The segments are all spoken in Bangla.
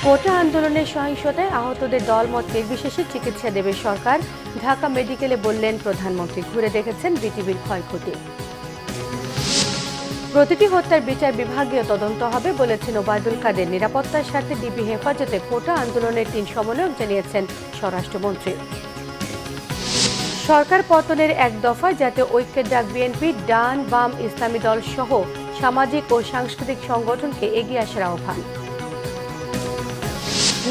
কোটা আন্দোলনের সহিংসতায় আহতদের দলমত নির্বিশেষে চিকিৎসা দেবে সরকার। ঢাকা মেডিকেলে বললেন প্রধানমন্ত্রী। ঘুরে দেখেছেন বিটিভির ক্ষয়ক্ষতি। প্রতিটি হত্যার বিচার বিভাগীয় তদন্ত হবে বলেছেন ওবায়দুল কাদের। নিরাপত্তার স্বার্থে ডিবি হেফাজতে কোটা আন্দোলনের ৩ সমন্বয়ক জানিয়েছেন স্বরাষ্ট্রমন্ত্রী। সরকার পতনের এক দফায় জাতীয় ঐক্যের ডাক বিএনপি, ডান বাম ইসলামী দল সহ সামাজিক ও সাংস্কৃতিক সংগঠনকে এগিয়ে আসার আহ্বান।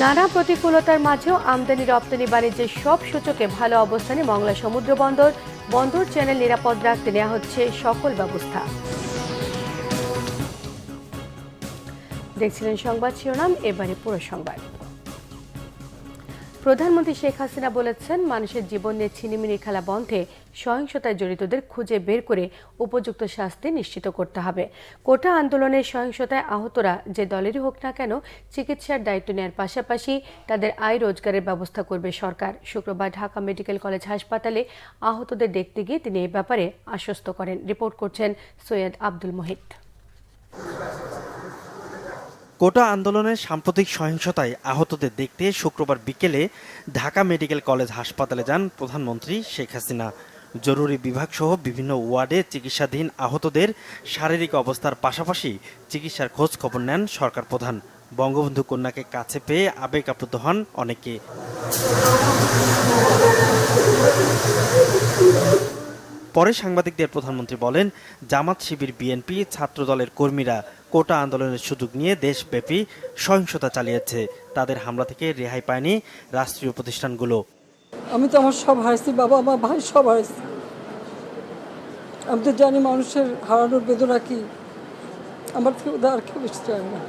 নানা প্রতিকূলতার মাঝেও আমদানি রপ্তানি বাণিজ্যের সব সূচকে ভালো অবস্থানে মংলা সমুদ্র বন্দর। বন্দর চ্যানেল নিরাপদ রাখতে নেওয়া হচ্ছে সকল ব্যবস্থা। দেখছিলেন সংবাদ শিরোনাম, এবারে পুরো সংবাদ। প্রধানমন্ত্রী শেখ হাসিনা বলেছেন, মানুষের জীবন নিয়ে ছিনিমিনি খেলা বন্ধে সহিংসতায় জড়িতদের খুঁজে বের করে উপযুক্ত শাস্তি নিশ্চিত করতে হবে। কোটা আন্দোলনের সহিংসতায় আহতরা যে দলেরই হোক না কেন, চিকিৎসার দায়িত্ব নেওয়ার পাশাপাশি তাদের আয় রোজগারের ব্যবস্থা করবে সরকার। শুক্রবার ঢাকা মেডিকেল কলেজ হাসপাতালে আহতদের দেখতে গিয়ে তিনি এই ব্যাপারে আশ্বস্ত করেন। রিপোর্ট করছেন সৈয়দ আব্দুল মুহিত। কোটা আন্দোলনের সাম্প্রতিক সহিংসতায় আহতদের দেখতে শুক্রবার বিকেলে ঢাকা মেডিকেল কলেজ হাসপাতালে যান প্রধানমন্ত্রী শেখ হাসিনা। জরুরি বিভাগ সহ বিভিন্ন ওয়ার্ডে চিকিৎসাধীন আহতদের শারীরিক অবস্থার পাশাপাশি চিকিৎসার খোঁজ খবর নেন সরকার প্রধান। বঙ্গবন্ধু কন্যাকে কাছে পেয়ে আবেগ আপ্লুত হন অনেকে। পরে সাংবাদিকদের প্রধানমন্ত্রী বলেন, জামাত শিবির, বিএনপি, ছাত্র দলের কর্মীরা কোটা আন্দোলনের সুযোগ নিয়ে দেশব্যাপী সহিংসতা চালিয়েছে। তাদের হামলা থেকে রেহাই পায়নি রাষ্ট্রীয় প্রতিষ্ঠানগুলো। আমি তো আমার সব হারাইছি, বাবা আমার ভাই সব হারাইছি। আমি তো জানি মানুষের হারানোর বেদনা কি। আমার থেকে আর কেউ বেশি চায় না।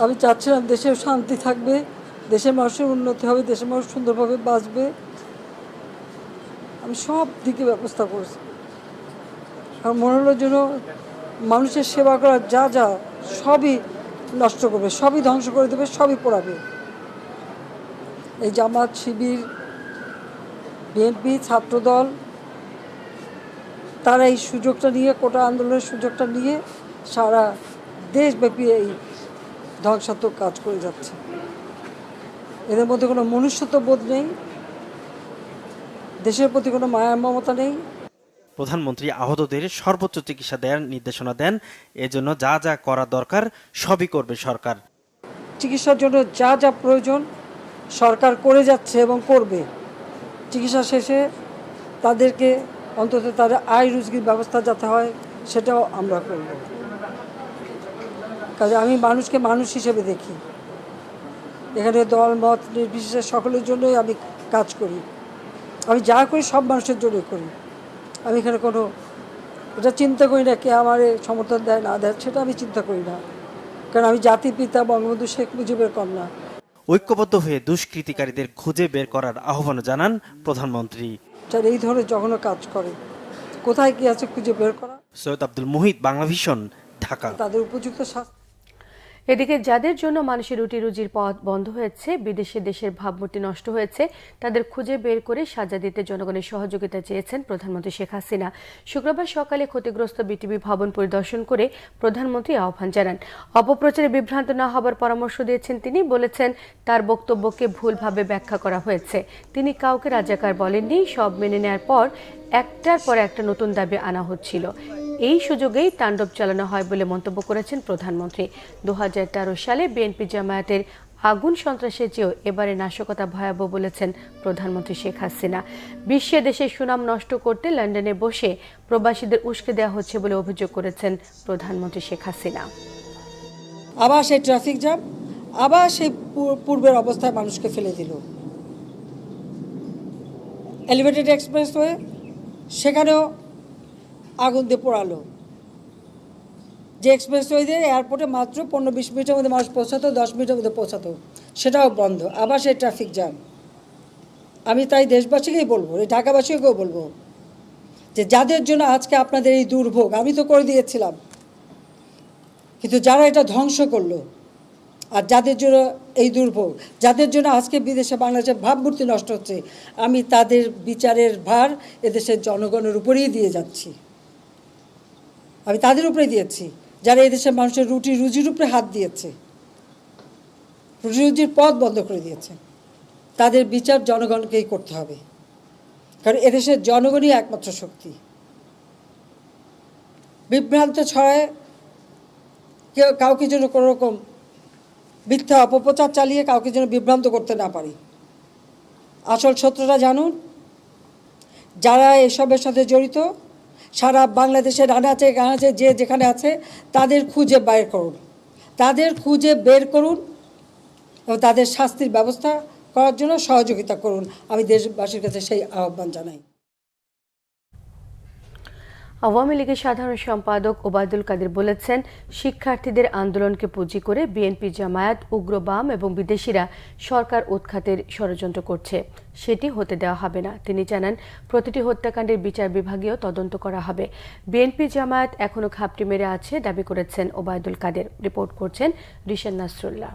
আমি চাচ্ছিলাম দেশের শান্তি থাকবে, দেশের মানুষের উন্নতি হবে, দেশের মানুষ সুন্দরভাবে বাঁচবে। আমি সব দিকে ব্যবস্থা করেছি। আর মনে হলো যেন মানুষের সেবা করার যা যা সবই নষ্ট করবে, সবই ধ্বংস করে দেবে, সবই পোড়াবে। এই জামাত শিবির, বিএনপি, ছাত্রদল, তারা এই সুযোগটা নিয়ে, কোটা আন্দোলনের সুযোগটা নিয়ে সারা দেশব্যাপী এই ধ্বংসাত্মক কাজ করে যাচ্ছে। এদের মধ্যে কোনো মনুষ্যত্ব বোধ নেই, দেশের প্রতি কোনো মায়া মমতা নেই। প্রধানমন্ত্রী আহতদের সর্বোচ্চ চিকিৎসা দেওয়ার নির্দেশনা দেন। এজন্য যা যা করা দরকার সবই করবে সরকার। চিকিৎসার জন্য যা যা প্রয়োজন সরকার করে যাচ্ছে এবং করবে। চিকিৎসা শেষে তাদেরকে অন্তত তাদের আয় রুজির ব্যবস্থা যাতে হয় সেটাও আমরা করব। কাজে আমি মানুষকে মানুষ হিসেবে দেখি। এখানে দল মত নির্বিশেষে সকলের জন্যই আমি কাজ করি। আমি যা করি সব মানুষের জন্যই করি। আমি এখানে কোনো এটা চিন্তা করি না কে আমার সমর্থন দেয় না দেয়, সেটা আমি চিন্তা করি না। কারণ আমি জাতির পিতা বঙ্গবন্ধু শেখ মুজিবের কন্যা। ঐক্যবদ্ধ হয়ে দুষ্কৃতিকারীদের খুঁজে বের করার আহ্বান জানান প্রধানমন্ত্রী। যারা এই ধরনের জঘন্য কাজ করে, কোথায় কি আছে খুঁজে বের করা। সৈয়দ আব্দুল মুহিত, বাংলাভিশন, ঢাকা। তাদের উপযুক্ত শাস্তি। এদিকে যাদের জন্য মানুষের রুটি রুজির পথ বন্ধ হয়েছে, বিদেশে দেশের ভাবমূর্তি নষ্ট হয়েছে, তাদের খুঁজে বের করে সাজা দিতে জনগণের সহযোগিতা চেয়েছেন প্রধানমন্ত্রী শেখ হাসিনা। শুক্রবার সকালে ক্ষতিগ্রস্ত বিটিভি ভবন পরিদর্শন করে প্রধানমন্ত্রী আহ্বান জানান। অপপ্রচারে বিভ্রান্ত না হবার পরামর্শ দিয়েছেন তিনি। বলেছেন, তার বক্তব্যকে ভুলভাবে ব্যাখ্যা করা হয়েছে। তিনি কাউকে রাজাকার বলেননি। সব মেনে নেওয়ার পর একটার পর একটা নতুন দাবি আনা হচ্ছিল। এই সুযোগেই তাণ্ডব চালানো হয় বলে মন্তব্য করেছেন প্রধানমন্ত্রী। 2013 সালে বিএনপি জামায়াতের আগুন সন্ত্রাসের চেয়েও এবারে নাশকতা ভয়াবহ বলেছেন প্রধানমন্ত্রী শেখ হাসিনা। বিশ্বে দেশের সুনাম নষ্ট করতে লন্ডনে বসে প্রবাসীদের উস্কে দেওয়া হচ্ছে বলে অভিযোগ করেছেন প্রধানমন্ত্রী শেখ হাসিনা। আবার সেই ট্রাফিক জ্যাম, আবার সেই পূর্বের অবস্থায় মানুষকে ফেলে দিল। এলিভেটেড এক্সপ্রেসওয়ে, সেখানেও আগুন দিয়ে পোড়ালো। যে এক্সপ্রেসওয়ে দিয়ে এয়ারপোর্টে মাত্র 15-20 মিনিটের মধ্যে মানুষ পৌঁছাতো, 10 মিনিটের মধ্যে পৌঁছাতো, সেটাও বন্ধ। আবার সেই ট্রাফিক জ্যাম। আমি তাই দেশবাসীকেই বলবো, এই ঢাকাবাসীকেও বলবো যে যাদের জন্য আজকে আপনাদের এই দুর্ভোগ, আমি তো করে দিয়েছিলাম, কিন্তু যারা এটা ধ্বংস করলো, আর যাদের জন্য এই দুর্ভোগ, যাদের জন্য আজকে বিদেশে বাংলাদেশের ভাবমূর্তি নষ্ট হচ্ছে, আমি তাদের বিচারের ভার এদেশের জনগণের উপরেই দিয়ে যাচ্ছি। আমি তাদের উপরে দিয়েছি যারা এদেশের মানুষের রুটি রুজির উপরে হাত দিয়েছে। রুটি রুজির পথ বন্ধ করে দিয়েছে। তাদের বিচার জনগণকেই করতে হবে, কারণ এদেশের জনগণই একমাত্র শক্তি। বিভ্রান্ত ছড়ায় কেউ কাউকে যেন কোনো রকম মিথ্যা অপপ্রচার চালিয়ে কাউকে যেন বিভ্রান্ত করতে না পারি। আসল সত্যটা জানুন, যারা এসবের সাথে জড়িত সারা বাংলাদেশের আনাচে কানাচে যে যেখানে আছে তাদের খুঁজে বের করুন, এবং তাদের শাস্তির ব্যবস্থা করার জন্য সহযোগিতা করুন। আমি দেশবাসীর কাছে সেই আহ্বান জানাই। আওয়ামী লীগের সাধারণ সম্পাদক ওবায়দুল কাদের বলেছেন, শিক্ষার্থীদের আন্দোলনকে পুঁজি করে বিএনপি, জামায়াত, উগ্রবাম এবং বিদেশিরা সরকার উৎখাতের ষড়যন্ত্র করছে। সেটি হতে দেওয়া হবে না। তিনি জানান, প্রতিটি হত্যাকাণ্ডের বিচার বিভাগীয় তদন্ত করা হবে। বিএনপি, জামায়াত এখনো ঘাপটি মেরে আছে দাবি করেছেন ওবায়দুল কাদের। রিপোর্ট করছেন রিশান নাসরুল্লাহ।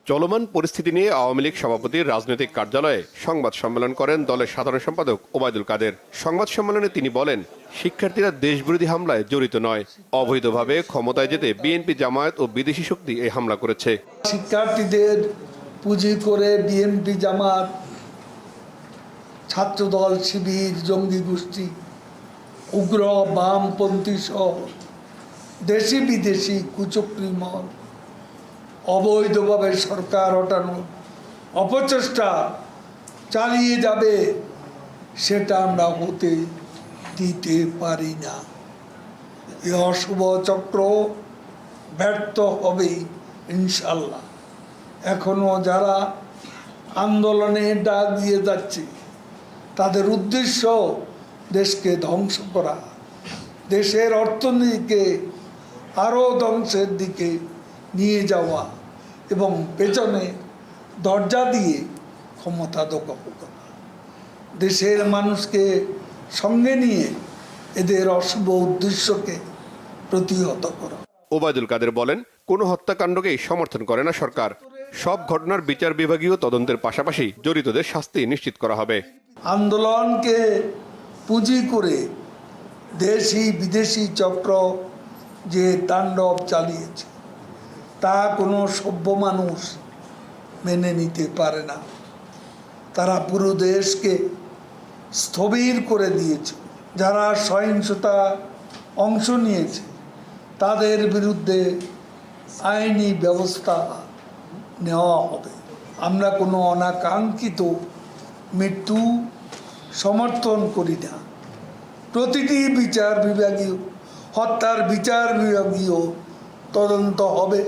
চলমান পরিস্থিতি নিয়ে আওয়ামী লীগ সভাপতির রাজনৈতিক কার্যালয়ে সংবাদ সম্মেলন করেন দলের সাধারণ সম্পাদক ওবায়দুল কাদের। সংবাদ সম্মেলনে তিনি বলেন, শিক্ষার্থীরা দেশবিরোধী হামলায় জড়িত নয়, অবৈধভাবে ক্ষমতায় যেতে বিএনপি, জামায়াত ও বিদেশি শক্তি এই হামলা করেছে। শিক্ষার্থীদের পুঁজি করে বিএনপি, জামাত, ছাত্রদল, শিবির, জঙ্গি গোষ্ঠী, উগ্র বামপন্থী সহ দেশি বিদেশি কুচক্রী মহল অবৈধভাবে সরকার হটানোর অপচেষ্টা চালিয়ে যাবে, সেটা আমরা হতে দিতে পারি না। এই অশুভ চক্র ব্যর্থ হবেই ইনশাল্লাহ। এখনো যারা আন্দোলনে ডাক দিয়ে যাচ্ছে তাদের উদ্দেশ্য দেশকে ধ্বংস করা, দেশের অর্থনীতিকে আরও ধ্বংসের দিকে নিয়ে যাওয়া এবং পেছনে দরজা দিয়ে ক্ষমতা দখল করা, দেশের মানুষকে সঙ্গে নিয়ে এদের অশুভ উদ্দেশ্যকে প্রতিহত করা। ওবায়দুল কাদের বলেন, কোনো হত্যাকাণ্ডকেই সমর্থন করে না সরকার। সব ঘটনার বিচার বিভাগীয় তদন্তের পাশাপাশি জড়িতদের শাস্তি নিশ্চিত করা হবে। আন্দোলনকে পুঁজি করে দেশি বিদেশি চক্র যে তাণ্ডব চালিয়েছে তা কোনো সভ্য মানুষ মেনে নিতে পারে না। তারা পুরো দেশকে স্থবির করে দিয়েছে। যারা সহিংসতা অংশ নিয়েছে তাদের বিরুদ্ধে আইনি ব্যবস্থা নেওয়া হবে। আমরা কোনো অনাকাঙ্ক্ষিত মৃত্যু সমর্থন করি না। প্রতিটি হত্যার বিচার বিভাগীয় তদন্ত হবে।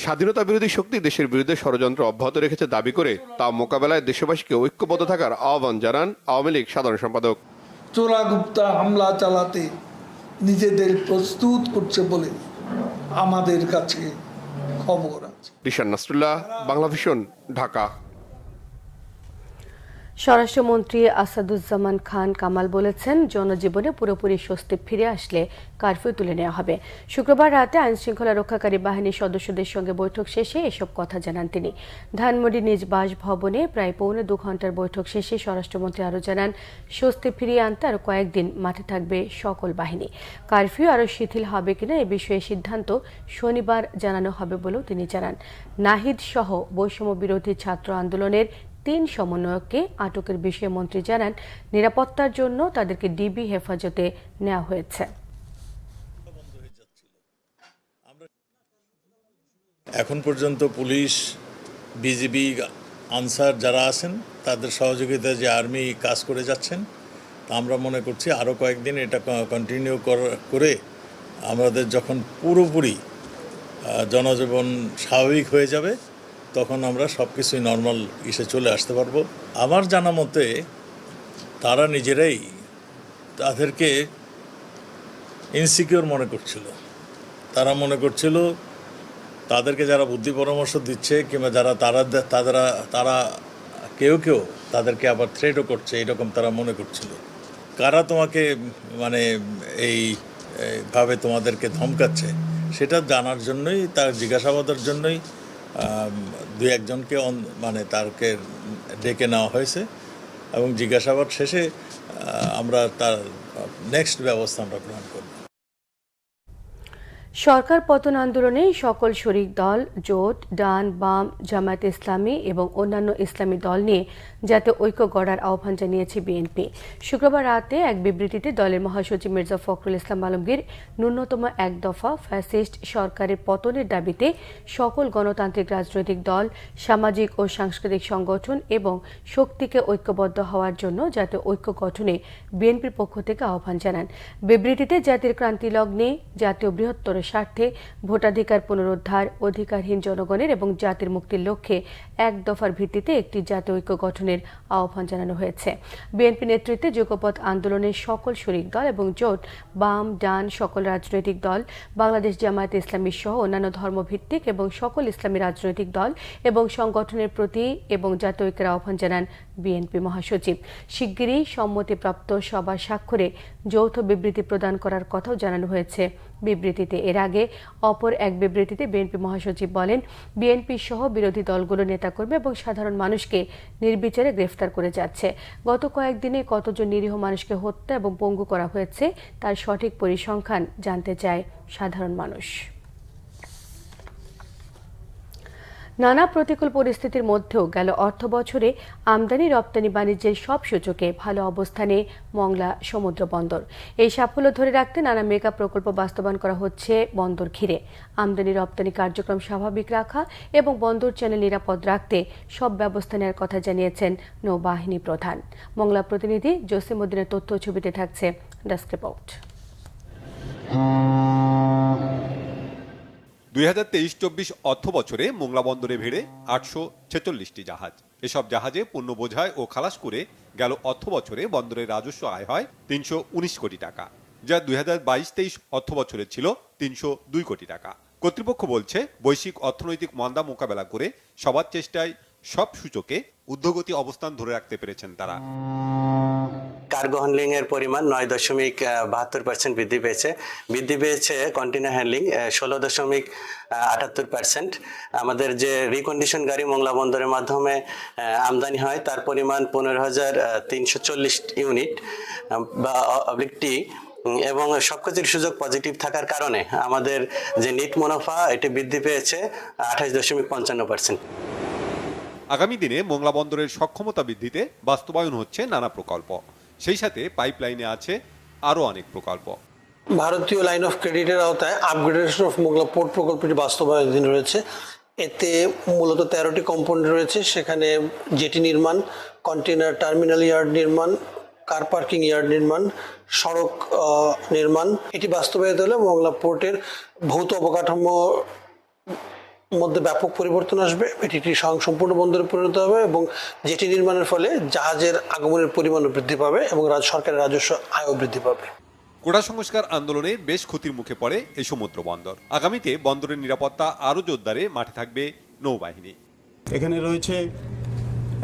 স্বাধীনতা বিরোধী শক্তি দেশের বিরুদ্ধে ষড়যন্ত্র অব্যাহত রেখেছে দাবি করে তা মোকাবেলায় দেশবাসীকে ঐক্যবদ্ধ থাকার আহ্বান জানান আওয়ামী লীগ সাধারণ সম্পাদক। চোরাগুপ্তা হামলা চালাতে নিজেদের প্রস্তুত করছে বলে আমাদের কাছে খবর আছে। রিশান নাসরুল্লাহ, বাংলাভিশন, ঢাকা। স্বরাষ্ট্রমন্ত্রী আসাদুজ্জামান খান কামাল বলেছেন, জনজীবনে পুরোপুরি স্বস্তি ফিরে আসলে কারফিউ তুলে নেওয়া হবে। শুক্রবার রাতে আইনশৃঙ্খলা রক্ষাকারী বাহিনীর সদস্যদের সঙ্গে বৈঠক শেষে এসব কথা জানান তিনি। ধানমন্ডি নিজ বাসভবনে প্রায় 2.25 ঘণ্টার বৈঠক শেষে স্বরাষ্ট্রমন্ত্রী আরও জানান, স্বস্তি ফিরিয়ে আনতে আরও কয়েকদিন মাঠে থাকবে সকল বাহিনী। কারফিউ আরও শিথিল হবে কিনা এ বিষয়ে সিদ্ধান্ত শনিবার জানানো হবে বলেও তিনি জানান। নাহিদ সহ বৈষম্য বিরোধী ছাত্র আন্দোলনের 3 সমন্বয়ককে আটকের বিষয়ে মন্ত্রী জানান, নিরাপত্তার জন্য তাদেরকে ডিবি হেফাজতে নেওয়া হয়েছে। এখন পর্যন্ত পুলিশ, বিজিবি, আনসার যারা আছেন তাদের সহযোগিতায় যে আর্মি কাজ করে যাচ্ছেন, তা আমরা মনে করছি আরও কয়েকদিন এটা কন্টিনিউ করে আমাদের যখন পুরোপুরি জনজীবন স্বাভাবিক হয়ে যাবে তখন আমরা সব কিছুই নর্মাল চলে আসতে পারবো। আমার জানা মতে তারা নিজেরাই তাদেরকে ইনসিকিউর মনে করছিল। তারা মনে করছিল তাদেরকে যারা বুদ্ধি পরামর্শ দিচ্ছে কিংবা যারা তারা কেউ তাদেরকে আবার থ্রেটও করছে, এরকম তারা মনে করছিল। কারা তোমাকে মানে এইভাবে তোমাদেরকে ধমকাচ্ছে সেটা জানার জন্যই, তার জিজ্ঞাসাবাদের জন্যই 2-1 জনকে মানে তারকে ডেকে নেওয়া হয়েছে এবং জিজ্ঞাসাবাদ শেষে আমরা তার নেক্সট ব্যবস্থা আমরা গ্রহণ করব। সরকার পতন আন্দোলনে সকল শরিক দল, জোট, ডান, বাম, জামায়াতে ইসলামী এবং অন্যান্য ইসলামী দল নিয়ে জাতীয় ঐক্য গড়ার আহ্বান জানিয়েছে বিএনপি। শুক্রবার রাতে এক বিবৃতিতে দলের মহাসচিব মির্জা ফখরুল ইসলাম আলমগীর ন্যূনতম এক দফা ফ্যাসিস্ট সরকারের পতনের দাবিতে সকল গণতান্ত্রিক রাজনৈতিক দল, সামাজিক ও সাংস্কৃতিক সংগঠন এবং শক্তিকে ঐক্যবদ্ধ হওয়ার জন্য জাতীয় ঐক্য গঠনে বিএনপির পক্ষ থেকে আহ্বান জানান। বিবৃতিতে জাতির ক্রান্তি লগ্নে জাতীয় বৃহত্তর স্বার্থে ভোটাধিকার পুনরুদ্ধার, অধিকারহীন জনগণের এবং জাতির মুক্তির লক্ষ্যে এক দফার ভিত্তিতে একটি জাতীয় ঐক্য গঠনের আহ্বান জানানো হয়েছে। বিএনপি নেতৃত্বে যুগপৎ আন্দোলনের সকল শরিক দল এবং জোট, বাম, ডান, সকল রাজনৈতিক দল, বাংলাদেশ জামায়াতে ইসলামী সহ অন্যান্য ধর্মভিত্তিক এবং সকল ইসলামী রাজনৈতিক দল এবং সংগঠনের প্রতি এবং জাতীয় ঐক্যের আহ্বান জানান বিএনপি মহাসচিব। শিগগিরই সম্মতিপ্রাপ্ত সবার স্বাক্ষরে যৌথ বিবৃতি প্রদান করার কথাও জানানো হয়েছে বিবৃতিতে। এর আগে অপর এক বিবৃতিতে বিএনপি মহাসচিব বলেন, বিএনপি সহ বিরোধী দলগুলো নেতাকর্মী এবং সাধারণ মানুষকে নির্বিচারে গ্রেফতার করে যাচ্ছে। গত কয়েকদিনে কতজন নিরীহ মানুষকে হত্যা এবং পঙ্গু করা হয়েছে তার সঠিক পরিসংখ্যান জানতে চায় সাধারণ মানুষ। নানা প্রতিকূল পরিস্থিতির মধ্যেও গেল অর্থ বছরে আমদানি রপ্তানি বাণিজ্যের সব সূচকে ভালো অবস্থানে মংলা সমুদ্র বন্দর। এই সাফল্য ধরে রাখতে নানা মেগা প্রকল্প বাস্তবায়ন করা হচ্ছে বন্দর ঘিরে। আমদানি রপ্তানি কার্যক্রম স্বাভাবিক রাখা এবং বন্দর চ্যানেল নিরাপদ রাখতে সব ব্যবস্থা নেওয়ার কথা জানিয়েছেন নৌবাহিনী প্রধান। মংলা প্রতিনিধি জসিমউদ্দিনের তথ্য ছবিতে থাকছে ডেস্ক রিপোর্ট। 2023-24 অর্থ বছরে মোংলা বন্দরে ভিড়ে 846টি জাহাজ। এসব জাহাজে পণ্য বোঝাই ও খালাস করে গেল অর্থ বছরে বন্দরের রাজস্ব আয় হয় 319 কোটি টাকা, যা 2022-23 অর্থ বছরে ছিল 302 কোটি টাকা। কর্তৃপক্ষ বলছে, বৈশ্বিক অর্থনৈতিক মন্দা মোকাবেলা করে সবার চেষ্টায় সব সূচকে ঊর্ধ্বগতি অবস্থান ধরে রাখতে পেরেছেন তারা। কার্গো হ্যান্ডলিং এর পরিমাণ 9.72% বৃদ্ধি পেয়েছে কন্টেইনার হ্যান্ডলিং 16.78%। আমাদের যে রিকন্ডিশন গাড়ি মোংলা বন্দরের মাধ্যমে আমদানি হয় তার পরিমাণ 15,340 ইউনিট বা অবলিকটি, এবং সবকিছুর সুযোগ পজিটিভ থাকার কারণে আমাদের যে নেট মুনাফা এটি বৃদ্ধি পেয়েছে 28.55%। আগামী দিনে মোংলা বন্দরের সক্ষমতা বৃদ্ধিতে বাস্তবায়ন হচ্ছে নানা প্রকল্প। সেই সাথে পাইপলাইনে আছে আরও অনেক প্রকল্প। ভারতীয় লাইন অফ ক্রেডিটের আওতায় আপগ্রেডেশন অফ মোংলা পোর্ট প্রকল্পটি বাস্তবায়নাধীন রয়েছে। এতে মূলত 13টি কম্পোনেন্ট রয়েছে। সেখানে জেটি নির্মাণ, কন্টেইনার টার্মিনাল ইয়ার্ড নির্মাণ, কার পার্কিং ইয়ার্ড নির্মাণ, সড়ক নির্মাণ। এটি বাস্তবায়িত হলে মোংলা পোর্টের ভৌত অবকাঠামো মধ্যে ব্যাপক পরিবর্তন আসবে। এটি একটি স্বয়ংসম্পূর্ণ বন্দরে পরিণত হবে এবং যেটি নির্মাণের ফলে জাহাজের আগমনের পরিমাণও বৃদ্ধি পাবে এবং সরকারের রাজস্ব আয়ও বৃদ্ধি পাবে। কোটা সংস্কার আন্দোলনে বেশ ক্ষতির মুখে পড়ে এই সমুদ্র বন্দর। আগামীতে বন্দরের নিরাপত্তা আরও জোরদারে মাঠে থাকবে নৌবাহিনী। এখানে রয়েছে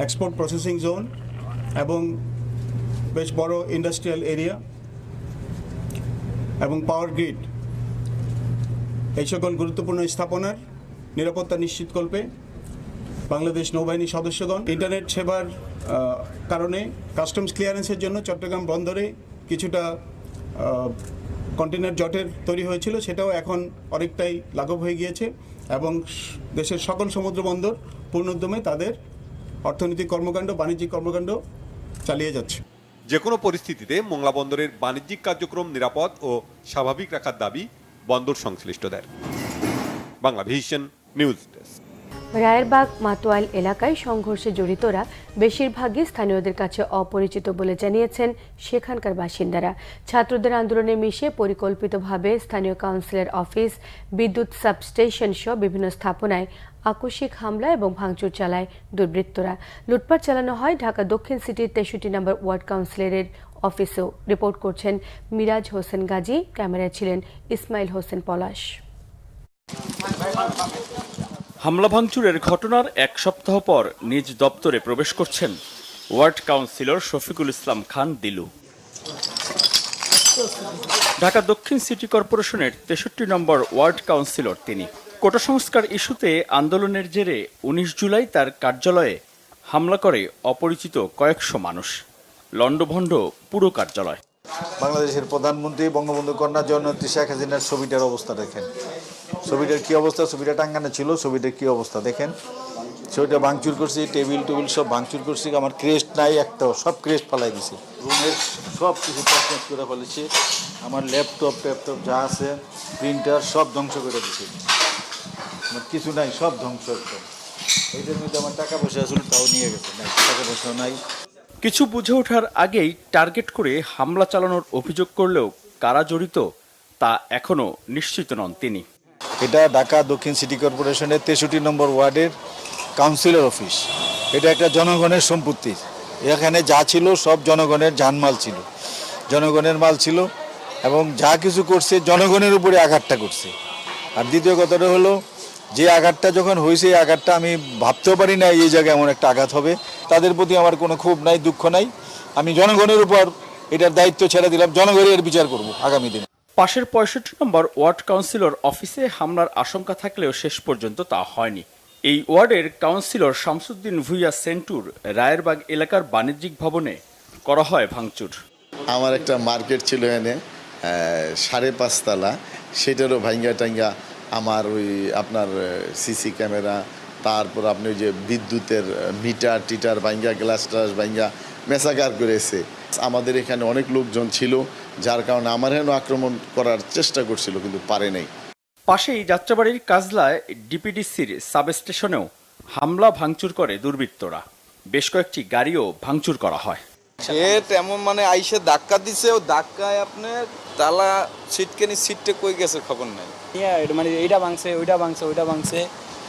এক্সপোর্ট প্রসেসিং জোন এবং বেশ বড় ইন্ডাস্ট্রিয়াল এরিয়া এবং পাওয়ার গ্রিড। এই সকল গুরুত্বপূর্ণ স্থাপনার নিরাপত্তা নিশ্চিত করবে বাংলাদেশ নৌবাহিনী সদস্যগণ। ইন্টারনেট সেবার কারণে কাস্টমস ক্লিয়ারেন্সের জন্য চট্টগ্রাম বন্দরে কিছুটা কন্টেইনার জটের তৈরি হয়েছিল, সেটাও এখন অনেকটাই লাঘব হয়ে গিয়েছে এবং দেশের সকল সমুদ্র বন্দর পূর্ণোদ্যমে তাদের অর্থনৈতিক কর্মকাণ্ড, বাণিজ্যিক কর্মকাণ্ড চালিয়ে যাচ্ছে। যে কোনো পরিস্থিতিতে মোংলা বন্দরের বাণিজ্যিক কার্যক্রম নিরাপদ ও স্বাভাবিক রাখার দাবি বন্দর সংশ্লিষ্টদের। Bangla vision news desk. Rayerbagh Matuail এলাকায় সংঘর্ষে জড়িতরা বেশিরভাগই স্থানীয়দের কাছে অপরিচিত বলে জানিয়েছেন সেখানকার বাসিন্দারা। ছাত্রদের আন্দোলনে মিশে পরিকল্পিতভাবে স্থানীয় কাউন্সিলের অফিস, বিদ্যুৎ সাবস্টেশন সহ বিভিন্ন স্থাপনায় আকস্মিক হামলা এবং ভাঙচুর চালায় দুর্বৃত্তরা। লুটপাট চালানো হয় ঢাকা দক্ষিণ সিটির 63 নম্বর ওয়ার্ড কাউন্সিলরের অফিসেও। রিপোর্ট করছেন মিরাজ হোসেন গাজী, ক্যামেরায় ছিলেন ইসমাইল হোসেন পলাশ। হামলা ভাঙচুরের ঘটনার এক সপ্তাহ পর নিজ দপ্তরে প্রবেশ করছেন ওয়ার্ড কাউন্সিলর শফিকুল ইসলাম খান দিলু। ঢাকা দক্ষিণ সিটি কর্পোরেশনের 63 নম্বর ওয়ার্ড কাউন্সিলর তিনি। কোটা সংস্কার ইস্যুতে আন্দোলনের জেরে 19 জুলাই তার কার্যালয়ে হামলা করে অপরিচিত কয়েকশো মানুষ। লণ্ডভণ্ড পুরো কার্যালয়। বাংলাদেশের প্রধানমন্ত্রী বঙ্গবন্ধু কন্যা জননেত্রী শেখ হাসিনার ছবিটার অবস্থা দেখেন, ছবিটার কি অবস্থা, ছবিটা টাঙ্গানো ছিল, ছবিটার কি অবস্থা দেখেন। ছবিটা ভাঙচুর করছি, টেবিল টেবিল সব ভাঙচুর করছি, আমার ক্রেস্ট নাই একটাও, সব ক্রেস্ট ফালাই দিছি, রুমের সব কিছু তছনছ করে ফেলেছি, আমার ল্যাপটপ যা আছে প্রিন্টার সব ধ্বংস করে দিছি, আমার কিছু নাই, সব ধ্বংস একদম। এইটার মধ্যে আমার টাকা পয়সা আসলে তাও নিয়ে গেছে, নাই টাকা পয়সাও নাই। কিছু বুঝে ওঠার আগেই টার্গেট করে হামলা চালানোর অভিযোগ করলেও কারা জড়িত তা এখনও নিশ্চিত নন তিনি। এটা ঢাকা দক্ষিণ সিটি কর্পোরেশনের 63 নম্বর ওয়ার্ডের কাউন্সিলর অফিস। এটা একটা জনগণের সম্পত্তি, এখানে যা ছিল সব জনগণের জানমাল ছিল, জনগণের মাল ছিল, এবং যা কিছু করছে জনগণের উপরে আঘাতটা করছে। আর দ্বিতীয় কথাটা হলো যে আঘাতটা যখন হয়েছে এই আঘাতটা আমি ভাবতেও পারি না এই জায়গায় এমন একটা আঘাত হবে। তাদের প্রতি আমার কোনো ক্ষোভ নাই, দুঃখ নাই, আমি জনগণের উপর এটার দায়িত্ব ছেড়ে দিলাম, জনগণের বিচার করব আগামী দিনে। পাশের 65 নম্বর ওয়ার্ড কাউন্সিলর অফিসে হামলার আশঙ্কা থাকলেও শেষ পর্যন্ত তা হয়নি। এই ওয়ার্ডের কাউন্সিলর শামসুদ্দিন ভুইয়া সেন্টুর রায়েরবাগ এলাকার বাণিজ্যিক ভবনে করা হয় ভাঙচুর। আমার একটা মার্কেট ছিল এনে 5.5 তলা, সেটারও ভাঙ্গা টাঙ্গা আমার ওই আপনার সিসি ক্যামেরা, তারপর আপনি ওই যে বিদ্যুতের মিটার টিটার ভাঙ্গা, গ্লাস টাস ভাঙ্গা মেসাকার করেছে। আমাদের এখানে অনেক লোকজন ছিল, যার কারণে আমার এখানে আক্রমণ করার চেষ্টা করছিল কিন্তু পারে নাই। পাশেই যাত্রাবাড়ির কাজলায় ডিপিডিসির সাবস্টেশনেও হামলা ভাঙচুর করে দুর্বৃত্তরা, বেশ কয়েকটি গাড়িও ভাঙচুর করা হয়। সে তেমন মানে আইসে ধাক্কা দিছে, ও ধাক্কায় আপনার তালা সিটকেনি সিটটা কই গেছে খবর নাই। মানে এইটা ভাঙছে, ওইটা ভাঙছে, ওইটা ভাঙছে,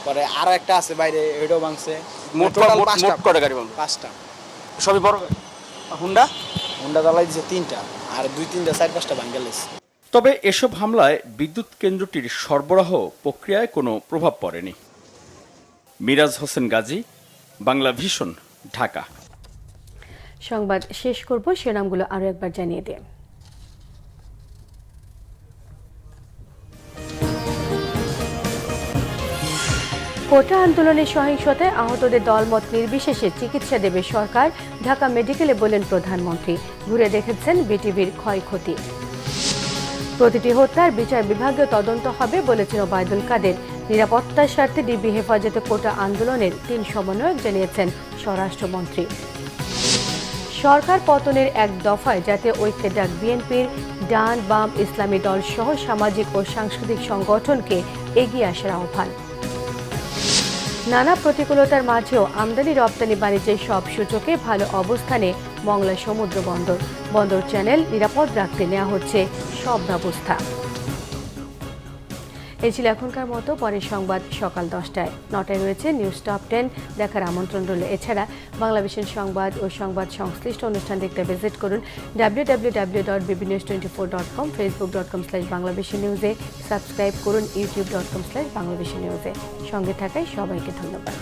পরে আরো একটা আছে বাইরে, ওইটাও ভাঙছে। মোট কটা গাড়ি ভাঙছে? 5টা। সবই বড় হুন্ডা চালাই দিছে 3টা, আর 2-3টা 4-5টা ভাঙে গেছে। তবে এসব হামলায় বিদ্যুৎ কেন্দ্রটির সরবরাহ প্রক্রিয়ায় কোনো প্রভাব পড়েনি। মিরাজ হোসেন গাজী, বাংলা ভিশন, ঢাকা। সংবাদ শেষ করব, শিরোনামগুলো আরো একবার জানিয়ে দিয়ে। কোটা আন্দোলনের সহিংসতায় আহতদের দলমত নির্বিশেষে চিকিৎসা দেবে সরকার, ঢাকা মেডিকেলে বলেন প্রধানমন্ত্রী। ঘুরে দেখেছেন বিটিভির ক্ষয়ক্ষতি। প্রতিটি হত্যার বিচার বিভাগীয় তদন্ত হবে বলেছেন ওবায়দুল কাদের। নিরাপত্তার স্বার্থে ডিবি হেফাজতে কোটা আন্দোলনের 3 সমন্বয়ক জানিয়েছেন স্বরাষ্ট্রমন্ত্রী। সরকার পতনের এক দফায় জাতীয় ঐক্যের ডাক বিএনপির, ডান বাম ইসলামী দল সহ সামাজিক ও সাংস্কৃতিক সংগঠনকে এগিয়ে আসার আহ্বান। নানা প্রতিকূলতার মাঝেও আমদানি রপ্তানি বাণিজ্যের সব সূচকে ভালো অবস্থানে মংলা সমুদ্র বন্দর। বন্দর চ্যানেল নিরাপদ রাখতে নেওয়া হচ্ছে সব ব্যবস্থা। এই ছিল এখনকার মতো, পরের সংবাদ সকাল 10টায়। 9টায় রয়েছে নিউজ টপ 10 দেখার আমন্ত্রণ রইল। এছাড়া বাংলাদেশের সংবাদ ও সংবাদ সংশ্লিষ্ট অনুষ্ঠান দেখতে ভিজিট করুন www.bbnews24.com, facebook.com/bangladeshi-news-এ সাবস্ক্রাইব করুন, youtube.com/bangladeshi-news-এ। সঙ্গে থাকায় সবাইকে ধন্যবাদ।